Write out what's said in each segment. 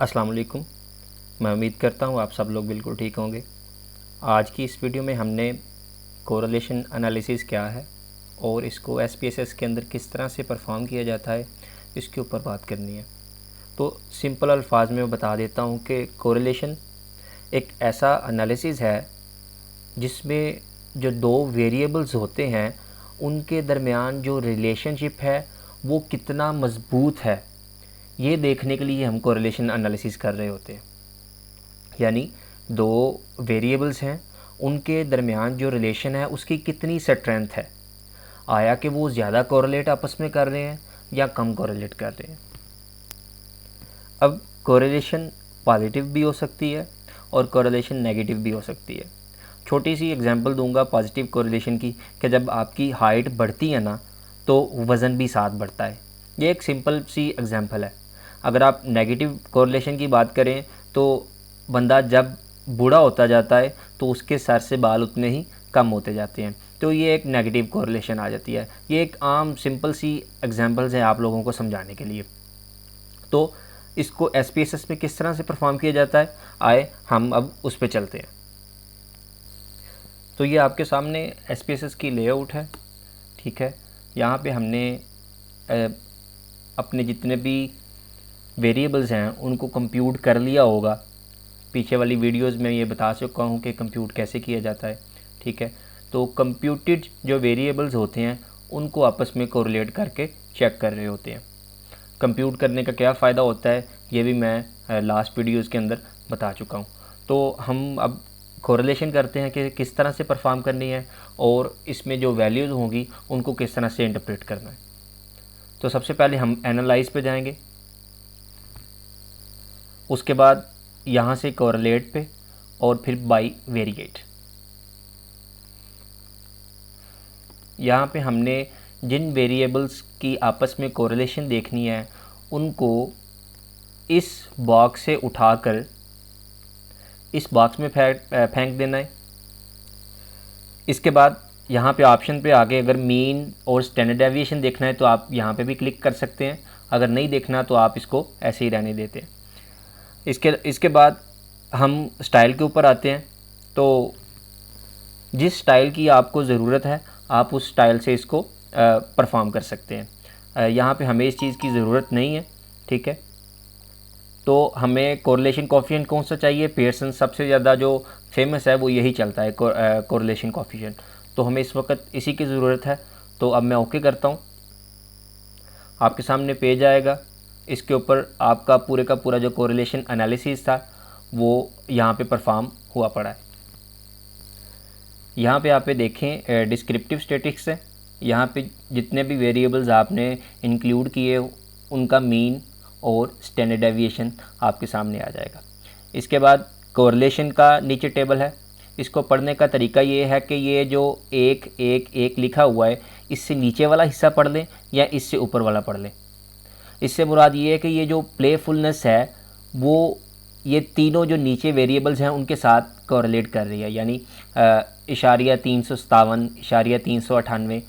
अस्सलाम वालेकुम। मैं उम्मीद करता हूँ आप सब लोग बिल्कुल ठीक होंगे। आज की इस वीडियो में हमने कोरिलेशन एनालिसिस क्या है और इसको एसपीएसएस के अंदर किस तरह से परफॉर्म किया जाता है, इसके ऊपर बात करनी है। तो सिंपल अल्फाज में बता देता हूँ कि कोरिलेशन एक ऐसा एनालिसिस है जिसमें जो दो वेरिएबल्स होते हैं उनके दरमियान जो रिलेशनशिप है वो कितना मज़बूत है, ये देखने के लिए हम कोरिलेशन एनालिसिस कर रहे होते हैं। यानी दो वेरिएबल्स हैं, उनके दरमियान जो रिलेशन है उसकी कितनी स्ट्रेंथ है, आया कि वो ज़्यादा कोरिलेट आपस में कर रहे हैं या कम कोरिलेट कर रहे हैं। अब कोरिलेशन पॉजिटिव भी हो सकती है और कोरिलेशन नेगेटिव भी हो सकती है। छोटी सी एग्जांपल दूंगा पॉजिटिव कोरिलेशन की कि जब आपकी हाइट बढ़ती है ना तो वज़न भी साथ बढ़ता है। ये एक सिंपल सी एग्जांपल है। अगर आप नेगेटिव कोरिलेशन की बात करें तो बंदा जब बूढ़ा होता जाता है तो उसके सर से बाल उतने ही कम होते जाते हैं, तो ये एक नेगेटिव कोरिलेशन आ जाती है। ये एक आम सिंपल सी एग्जांपल्स है आप लोगों को समझाने के लिए। तो इसको एसपीएसएस में किस तरह से परफॉर्म किया जाता है, आए हम अब उस पर चलते हैं। तो ये आपके सामने एसपीएसएस की लेआउट है, ठीक है। यहाँ पे हमने अपने जितने भी वेरिएबल्स हैं उनको कंप्यूट कर लिया होगा। पीछे वाली वीडियोस में ये बता चुका हूँ कि कंप्यूट कैसे किया जाता है, ठीक है। तो कंप्यूटेड जो वेरिएबल्स होते हैं उनको आपस में कोरिलेट करके चेक कर रहे होते हैं। कंप्यूट करने का क्या फ़ायदा होता है ये भी मैं लास्ट वीडियोस के अंदर बता चुका हूँ। तो हम अब कोरिलेशन करते हैं कि किस तरह से परफॉर्म करनी है और इसमें जो वैल्यूज़ होंगी उनको किस तरह से इंटरप्रेट करना है। तो सबसे पहले हम एनालाइज पे जाएंगे, उसके बाद यहाँ से कोरिलेट पे और फिर बाई वेरिएट। यहाँ पे हमने जिन वेरिएबल्स की आपस में कोरिलेशन देखनी है उनको इस बॉक्स से उठाकर इस बॉक्स में फेंक देना है। इसके बाद यहाँ पे ऑप्शन पे आगे अगर मीन और स्टैंडर्ड डेविएशन देखना है तो आप यहाँ पे भी क्लिक कर सकते हैं, अगर नहीं देखना तो आप इसको ऐसे ही रहने देते हैं। इसके बाद हम स्टाइल के ऊपर आते हैं। तो जिस स्टाइल की आपको ज़रूरत है आप उस स्टाइल से इसको परफॉर्म कर सकते हैं। यहाँ पे हमें इस चीज़ की ज़रूरत नहीं है, ठीक है। तो हमें कोरिलेशन कोफिशिएंट कौन सा चाहिए, पियर्सन सबसे ज़्यादा जो फेमस है वो यही चलता है कोरिलेशन कोफिशिएंट। तो हमें इस वक्त इसी की ज़रूरत है। तो अब मैं ओके करता हूँ, आपके सामने पेज आएगा। इसके ऊपर आपका पूरे का पूरा जो कोरिलेशन एनालिसिस था वो यहाँ पे परफॉर्म हुआ पड़ा है। यहाँ पे आप देखें डिस्क्रिप्टिव स्टैटिस्टिक्स है। यहाँ पे जितने भी वेरिएबल्स आपने इंक्लूड किए उनका मीन और स्टैंडर्ड डेविएशन आपके सामने आ जाएगा। इसके बाद कोरिलेशन का नीचे टेबल है। इसको पढ़ने का तरीका ये है कि ये जो एक एक एक लिखा हुआ है इससे नीचे वाला हिस्सा पढ़ लें या इससे ऊपर वाला पढ़ लें। इससे मुराद ये है कि ये जो प्लेफुलनेस है वो ये तीनों जो नीचे वेरिएबल्स हैं उनके साथ कोरिलेट कर रही है, यानी 357 398।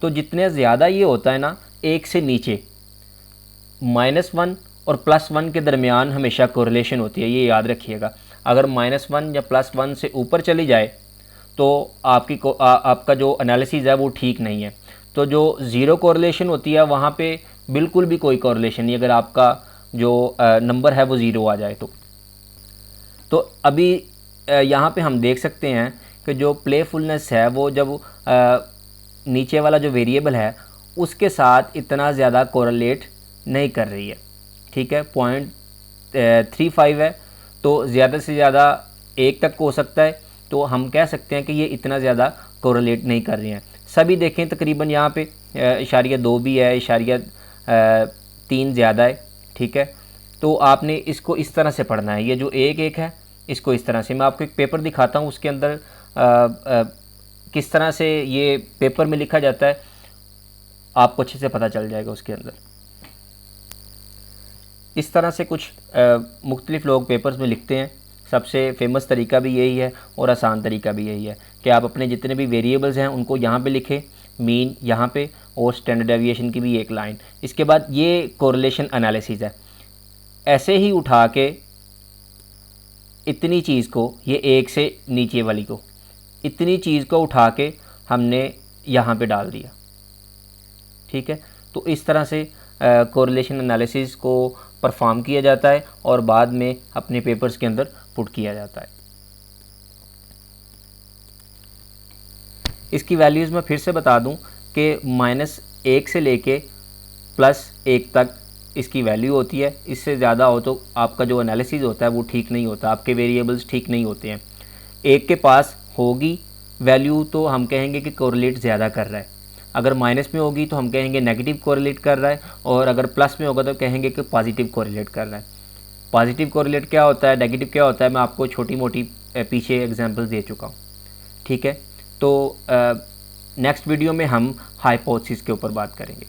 तो जितने ज़्यादा ये होता है ना एक से नीचे, -1 और +1 के दरमियान हमेशा कोरिलेशन होती है, ये याद रखिएगा। अगर -1 या +1 से ऊपर चली जाए तो आपका जो एनालिसिस है वो ठीक नहीं है। तो जो ज़ीरो कोरिलेशन होती है वहाँ पे बिल्कुल भी कोई कोरिलेशन नहीं, अगर आपका जो नंबर है वो ज़ीरो आ जाए तो अभी यहाँ पे हम देख सकते हैं कि जो प्लेफुलनेस है वो जब नीचे वाला जो वेरिएबल है उसके साथ इतना ज़्यादा कोरिलेट नहीं कर रही है, ठीक है। 0.35 है तो ज़्यादा से ज़्यादा 1 तक हो सकता है। तो हम कह सकते हैं कि ये इतना ज़्यादा कोरिलेट नहीं कर रही हैं। सभी देखें तकरीबन यहाँ पे 0.2 भी है, 0.3 ज़्यादा है, ठीक है। तो आपने इसको इस तरह से पढ़ना है। ये जो एक एक है इसको इस तरह से, मैं आपको एक पेपर दिखाता हूँ उसके अंदर किस तरह से ये पेपर में लिखा जाता है, आपको अच्छे से पता चल जाएगा उसके अंदर। इस तरह से कुछ मुख्तलिफ़ लोग पेपर्स में लिखते हैं। सबसे फेमस तरीका भी यही है और आसान तरीका भी यही है कि आप अपने जितने भी वेरिएबल्स हैं उनको यहाँ पे लिखें, मीन यहाँ पे और स्टैंडर्ड डेविएशन की भी एक लाइन। इसके बाद ये कोरिलेशन एनालिसिस है। ऐसे ही उठा के इतनी चीज़ को, ये एक से नीचे वाली को, इतनी चीज़ को उठा के हमने यहाँ पे डाल दिया। ठीक है, तो इस तरह से कोरिलेशन एनालिसिस को परफॉर्म किया जाता है और बाद में अपने पेपर्स के अंदर पुट किया जाता है। इसकी वैल्यूज़ मैं फिर से बता दूं कि -1 से लेके +1 तक इसकी वैल्यू होती है। इससे ज़्यादा हो तो आपका जो एनालिसिस होता है वो ठीक नहीं होता, आपके वेरिएबल्स ठीक नहीं होते हैं। 1 के पास होगी वैल्यू तो हम कहेंगे कि कोरिलेट ज़्यादा कर रहा है, अगर माइनस में होगी तो हम कहेंगे नेगेटिव कोरिलेट कर रहा है, और अगर प्लस में होगा तो कहेंगे कि पॉजिटिव कोरिलेट कर रहा है। पॉजिटिव कोरिलेट क्या होता है, नेगेटिव क्या होता है, मैं आपको छोटी मोटी पीछे एग्जांपल्स दे चुका हूँ। ठीक है, तो नेक्स्ट वीडियो में हम हाइपोथेसिस के ऊपर बात करेंगे।